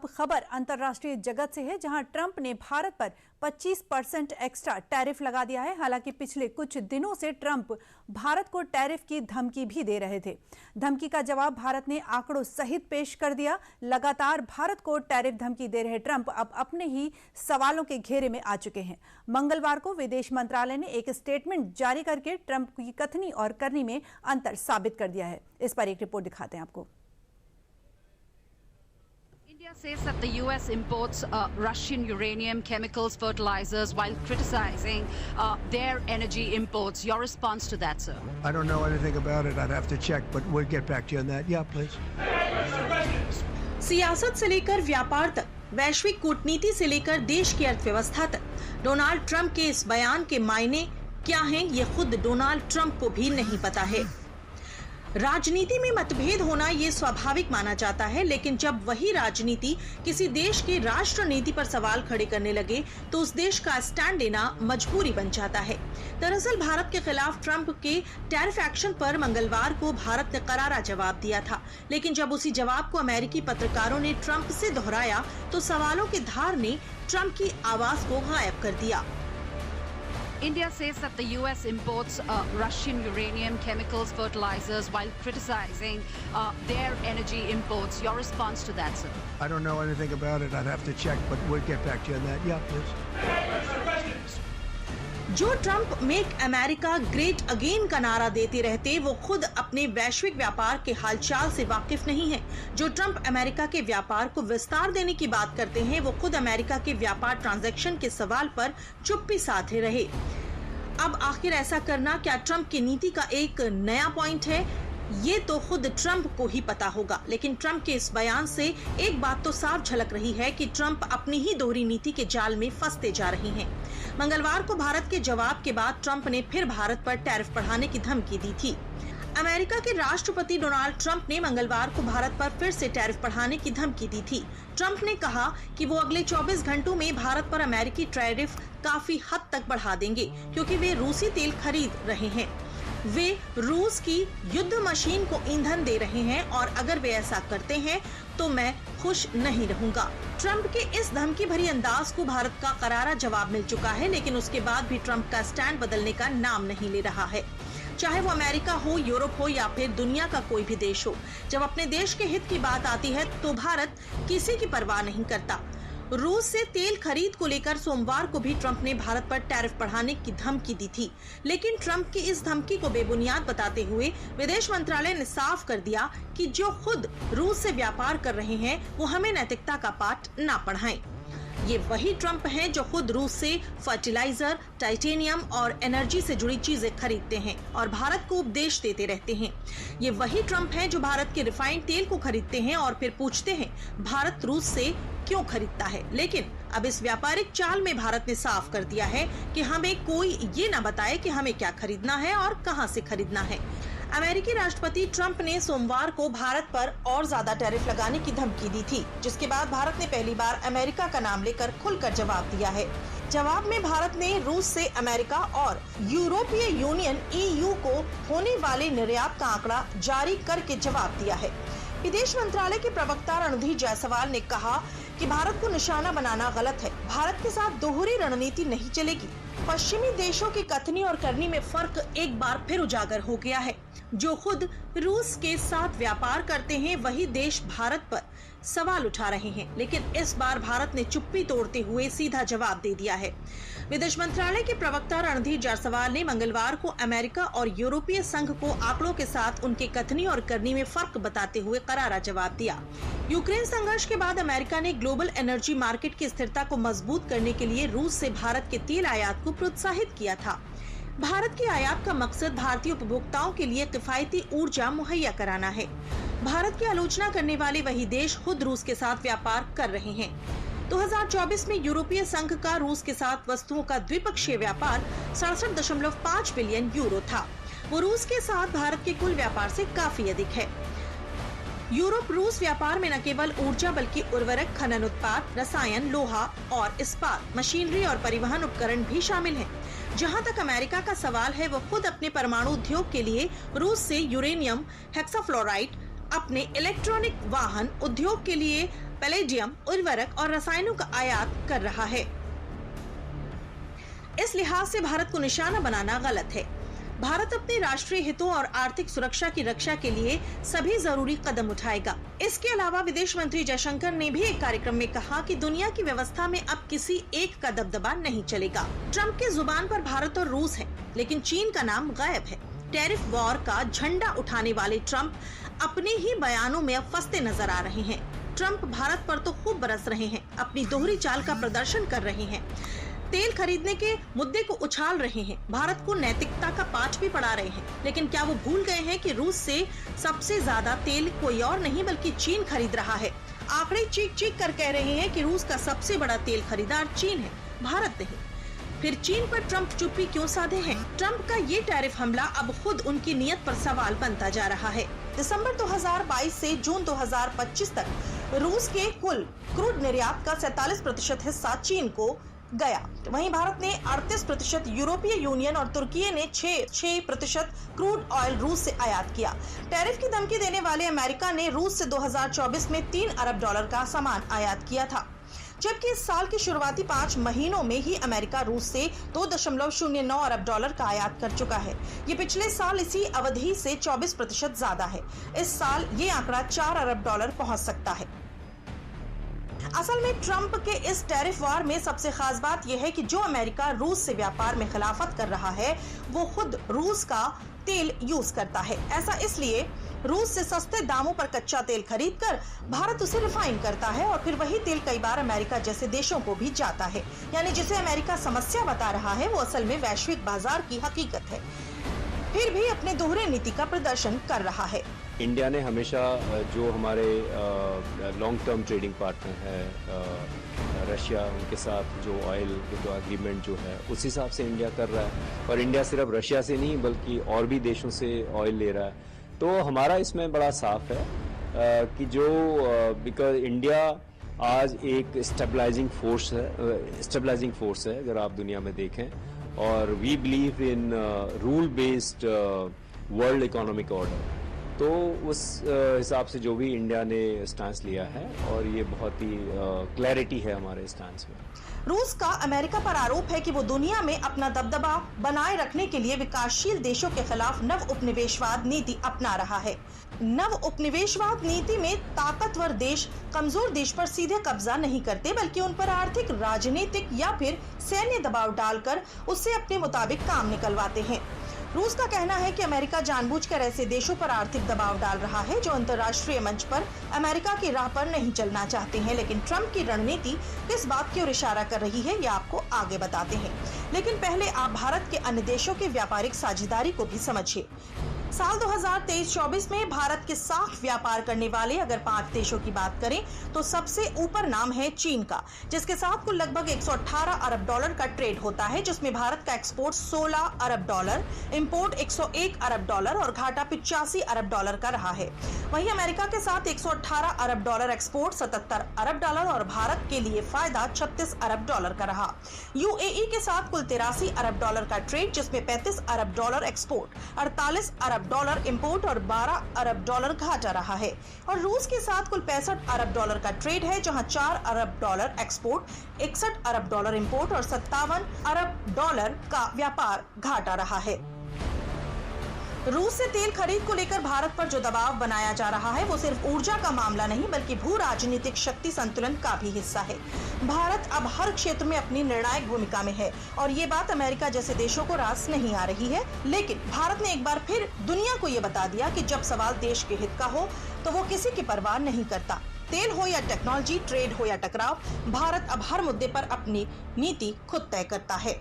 खबर अंतर्राष्ट्रीय जगत से है, जहां ट्रंप ने भारत पर 25% एक्स्ट्रा टैरिफ लगा दिया है। हालांकि पिछले कुछ दिनों से ट्रंप भारत को टैरिफ की धमकी भी दे रहे थे। धमकी का जवाब भारत ने आंकड़ों सहित पेश कर दिया। लगातार भारत को टैरिफ धमकी दे रहे ट्रंप अब अपने ही सवालों के घेरे में आ चुके हैं। मंगलवार को विदेश मंत्रालय ने एक स्टेटमेंट जारी करके ट्रंप की कथनी और करनी में अंतर साबित कर दिया है। इस पर एक रिपोर्ट दिखाते हैं आपको। India says that the US imports Russian uranium, chemicals, fertilizers while criticizing their energy imports. Your response to that, sir? I don't know anything about it. I'd have to check, but we'll get back to you on that. Yeah, please. सियासत से लेकर व्यापार तक, वैश्विक कूटनीति से लेकर देश की अर्थव्यवस्था तक, डोनाल्ड ट्रंप के इस बयान के मायने क्या हैं, ये खुद डोनाल्ड ट्रंप को भी नहीं पता है। राजनीति में मतभेद होना ये स्वाभाविक माना जाता है, लेकिन जब वही राजनीति किसी देश के राष्ट्र नीति पर सवाल खड़े करने लगे तो उस देश का स्टैंड लेना मजबूरी बन जाता है। दरअसल भारत के खिलाफ ट्रंप के टैरिफ एक्शन पर मंगलवार को भारत ने करारा जवाब दिया था, लेकिन जब उसी जवाब को अमेरिकी पत्रकारों ने ट्रंप से दोहराया तो सवालों की धार ने ट्रंप की आवाज को गायब कर दिया। India says that the US imports Russian uranium, chemicals, fertilizers while criticizing their energy imports. Your response to that, sir? I don't know anything about it. I'd have to check, but we'll get back to you on that. Yeah, please. जो Trump make America great again का नारा देते रहते, वो खुद अपने वैश्विक व्यापार के हालचाल से वाकिफ नहीं है। जो ट्रंप अमेरिका के व्यापार को विस्तार देने की बात करते हैं, वो खुद अमेरिका के व्यापार ट्रांजैक्शन के सवाल पर चुप्पी साधे रहे। अब आखिर ऐसा करना क्या ट्रंप की नीति का एक नया पॉइंट है? ये तो खुद ट्रंप को ही पता होगा, लेकिन ट्रंप के इस बयान से एक बात तो साफ झलक रही है कि ट्रंप अपनी ही दोहरी नीति के जाल में फंसते जा रहे हैं। मंगलवार को भारत के जवाब के बाद ट्रंप ने फिर भारत पर टैरिफ बढ़ाने की धमकी दी थी। अमेरिका के राष्ट्रपति डोनाल्ड ट्रंप ने मंगलवार को भारत पर फिर से टैरिफ बढ़ाने की धमकी दी थी। ट्रंप ने कहा कि वो अगले 24 घंटों में भारत पर अमेरिकी टैरिफ काफी हद तक बढ़ा देंगे, क्योंकि वे रूसी तेल खरीद रहे हैं। वे रूस की युद्ध मशीन को ईंधन दे रहे हैं और अगर वे ऐसा करते हैं तो मैं खुश नहीं रहूंगा। ट्रंप के इस धमकी भरी अंदाज को भारत का करारा जवाब मिल चुका है, लेकिन उसके बाद भी ट्रंप का स्टैंड बदलने का नाम नहीं ले रहा है। चाहे वो अमेरिका हो, यूरोप हो या फिर दुनिया का कोई भी देश हो, जब अपने देश के हित की बात आती है तो भारत किसी की परवाह नहीं करता। रूस से तेल खरीद को लेकर सोमवार को भी ट्रंप ने भारत पर टैरिफ बढ़ाने की धमकी दी थी, लेकिन ट्रंप की इस धमकी को बेबुनियाद बताते हुए विदेश मंत्रालय ने साफ कर दिया कि जो खुद रूस से व्यापार कर रहे हैं वो हमें नैतिकता का पाठ ना पढ़ाएं। ये वही ट्रंप हैं जो खुद रूस से फर्टिलाइजर, टाइटेनियम और एनर्जी से जुड़ी चीजें खरीदते हैं और भारत को उपदेश देते रहते हैं। ये वही ट्रंप हैं जो भारत के रिफाइंड तेल को खरीदते हैं और फिर पूछते हैं भारत रूस से क्यों खरीदता है। लेकिन अब इस व्यापारिक चाल में भारत ने साफ कर दिया है कि हमें कोई ये ना बताए कि हमें क्या खरीदना है और कहां से खरीदना है। अमेरिकी राष्ट्रपति ट्रंप ने सोमवार को भारत पर और ज्यादा टैरिफ लगाने की धमकी दी थी, जिसके बाद भारत ने पहली बार अमेरिका का नाम लेकर खुलकर जवाब दिया है। जवाब में भारत ने रूस से अमेरिका और यूरोपीय यूनियन (EU) को होने वाले निर्यात का आंकड़ा जारी करके जवाब दिया है। विदेश मंत्रालय के प्रवक्ता रणधीर जायसवाल ने कहा कि भारत को निशाना बनाना गलत है। भारत के साथ दोहरी रणनीति नहीं चलेगी। पश्चिमी देशों की कथनी और करनी में फर्क एक बार फिर उजागर हो गया है। जो खुद रूस के साथ व्यापार करते हैं वही देश भारत पर सवाल उठा रहे हैं, लेकिन इस बार भारत ने चुप्पी तोड़ते हुए सीधा जवाब दे दिया है। विदेश मंत्रालय के प्रवक्ता रणधीर जायसवाल ने मंगलवार को अमेरिका और यूरोपीय संघ को आंकड़ों के साथ उनके कथनी और करनी में फर्क बताते हुए करारा जवाब दिया। यूक्रेन संघर्ष के बाद अमेरिका ने ग्लोबल एनर्जी मार्केट की स्थिरता को मजबूत करने के लिए रूस से भारत के तेल आयात को प्रोत्साहित किया था। भारत के आयात का मकसद भारतीय उपभोक्ताओं के लिए किफायती ऊर्जा मुहैया कराना है। भारत की आलोचना करने वाले वही देश खुद रूस के साथ व्यापार कर रहे हैं। 2024 में यूरोपीय संघ का रूस के साथ वस्तुओं का द्विपक्षीय व्यापार 67.5 बिलियन यूरो था। वो रूस के साथ भारत के कुल व्यापार से काफी अधिक है। यूरोप रूस व्यापार में न केवल ऊर्जा बल्कि उर्वरक, खनन उत्पाद, रसायन, लोहा और इस्पात, मशीनरी और परिवहन उपकरण भी शामिल हैं। जहां तक अमेरिका का सवाल है, वो खुद अपने परमाणु उद्योग के लिए रूस से यूरेनियम हेक्साफ्लोराइड, अपने इलेक्ट्रॉनिक वाहन उद्योग के लिए पैलेडियम, उर्वरक और रसायनों का आयात कर रहा है। इस लिहाज से भारत को निशाना बनाना गलत है। भारत अपने राष्ट्रीय हितों और आर्थिक सुरक्षा की रक्षा के लिए सभी जरूरी कदम उठाएगा। इसके अलावा विदेश मंत्री जयशंकर ने भी एक कार्यक्रम में कहा कि दुनिया की व्यवस्था में अब किसी एक का दबदबा नहीं चलेगा। ट्रंप के जुबान पर भारत और रूस है, लेकिन चीन का नाम गायब है। टैरिफ वॉर का झंडा उठाने वाले ट्रंप अपने ही बयानों में अब फंसते नजर आ रहे हैं। ट्रंप भारत पर तो खूब बरस रहे हैं, अपनी दोहरी चाल का प्रदर्शन कर रहे हैं, तेल खरीदने के मुद्दे को उछाल रहे हैं, भारत को नैतिकता का पाठ भी पढ़ा रहे हैं। लेकिन क्या वो भूल गए हैं कि रूस से सबसे ज्यादा तेल कोई और नहीं बल्कि चीन खरीद रहा है। आंकड़े चीख चीख कर कह रहे हैं कि रूस का सबसे बड़ा तेल खरीदार चीन है, भारत नहीं। फिर चीन पर ट्रंप चुप्पी क्यों साधे हैं? ट्रंप का ये टैरिफ हमला अब खुद उनकी नीयत पर सवाल बनता जा रहा है। दिसंबर 2022 से जून 2025 तक रूस के कुल क्रूड निर्यात का 47% हिस्सा चीन को गया। वहीं भारत ने 38%, यूरोपीय यूनियन और तुर्की ने 6% क्रूड ऑयल रूस से आयात किया। टैरिफ की धमकी देने वाले अमेरिका ने रूस से 2024 में $3 अरब का सामान आयात किया था, जबकि इस साल की शुरुआती 5 महीनों में ही अमेरिका रूस से $2.09 अरब का आयात कर चुका है। ये पिछले साल इसी अवधि से 24% ज्यादा है। इस साल ये आंकड़ा $4 अरब पहुंच सकता है। असल में ट्रंप के इस टैरिफ वार में सबसे खास बात यह है कि जो अमेरिका रूस से व्यापार में खिलाफत कर रहा है, वो खुद रूस का तेल यूज करता है। ऐसा इसलिए रूस से सस्ते दामों पर कच्चा तेल खरीदकर भारत उसे रिफाइन करता है और फिर वही तेल कई बार अमेरिका जैसे देशों को भी जाता है। यानी जिसे अमेरिका समस्या बता रहा है, वो असल में वैश्विक बाजार की हकीकत है, फिर भी अपने दोहरे नीति का प्रदर्शन कर रहा है। इंडिया ने हमेशा जो हमारे लॉन्ग टर्म ट्रेडिंग पार्टनर है रशिया, उनके साथ जो ऑयल जो एग्रीमेंट जो है उस हिसाब से इंडिया कर रहा है। और इंडिया सिर्फ रशिया से नहीं बल्कि और भी देशों से ऑयल ले रहा है। तो हमारा इसमें बड़ा साफ है कि जो बिकॉज इंडिया आज एक स्टेबलाइजिंग फोर्स है अगर आप दुनिया में देखें, और we believe in rule based world economic order. तो उस हिसाब से जो भी इंडिया ने स्टांस लिया है, और ये बहुत ही क्लैरिटी है हमारे स्टांस में। रूस का अमेरिका पर आरोप है कि वो दुनिया में अपना दबदबा बनाए रखने के लिए विकासशील देशों के खिलाफ नव उपनिवेशवाद नीति अपना रहा है। नव उपनिवेशवाद नीति में ताकतवर देश कमजोर देश पर सीधे कब्जा नहीं करते, बल्कि उन पर आर्थिक, राजनीतिक या फिर सैन्य दबाव डालकर उससे अपने मुताबिक काम निकलवाते हैं। रूस का कहना है कि अमेरिका जानबूझकर ऐसे देशों पर आर्थिक दबाव डाल रहा है जो अंतर्राष्ट्रीय मंच पर अमेरिका की राह पर नहीं चलना चाहते हैं। लेकिन ट्रंप की रणनीति किस बात की ओर इशारा कर रही है, ये आपको आगे बताते हैं। लेकिन पहले आप भारत के अन्य देशों के व्यापारिक साझेदारी को भी समझिए। साल 2023-24 में भारत के साथ व्यापार करने वाले अगर 5 देशों की बात करें तो सबसे ऊपर नाम है चीन का, जिसके साथ कुल लगभग $118 अरब का ट्रेड होता है, जिसमें भारत का एक्सपोर्ट $16 अरब, इंपोर्ट $101 अरब और घाटा $85 अरब का रहा है। वहीं अमेरिका के साथ $118 अरब एक्सपोर्ट, $77 अरब और भारत के लिए फायदा $36 अरब का रहा। यूएई के साथ कुल $83 अरब का ट्रेड, जिसमें $35 अरब एक्सपोर्ट, $48 अरब इंपोर्ट और $12 अरब घाटा रहा है। और रूस के साथ कुल $65 अरब का ट्रेड है, जहां $4 अरब एक्सपोर्ट, $61 अरब इंपोर्ट और $57 अरब का व्यापार घाटा रहा है। रूस से तेल खरीद को लेकर भारत पर जो दबाव बनाया जा रहा है, वो सिर्फ ऊर्जा का मामला नहीं बल्कि भू राजनीतिक शक्ति संतुलन का भी हिस्सा है। भारत अब हर क्षेत्र में अपनी निर्णायक भूमिका में है और ये बात अमेरिका जैसे देशों को रास नहीं आ रही है। लेकिन भारत ने एक बार फिर दुनिया को ये बता दिया कि जब सवाल देश के हित का हो तो वो किसी की परवाह नहीं करता। तेल हो या टेक्नोलॉजी, ट्रेड हो या टकराव, भारत अब हर मुद्दे पर अपनी नीति खुद तय करता है।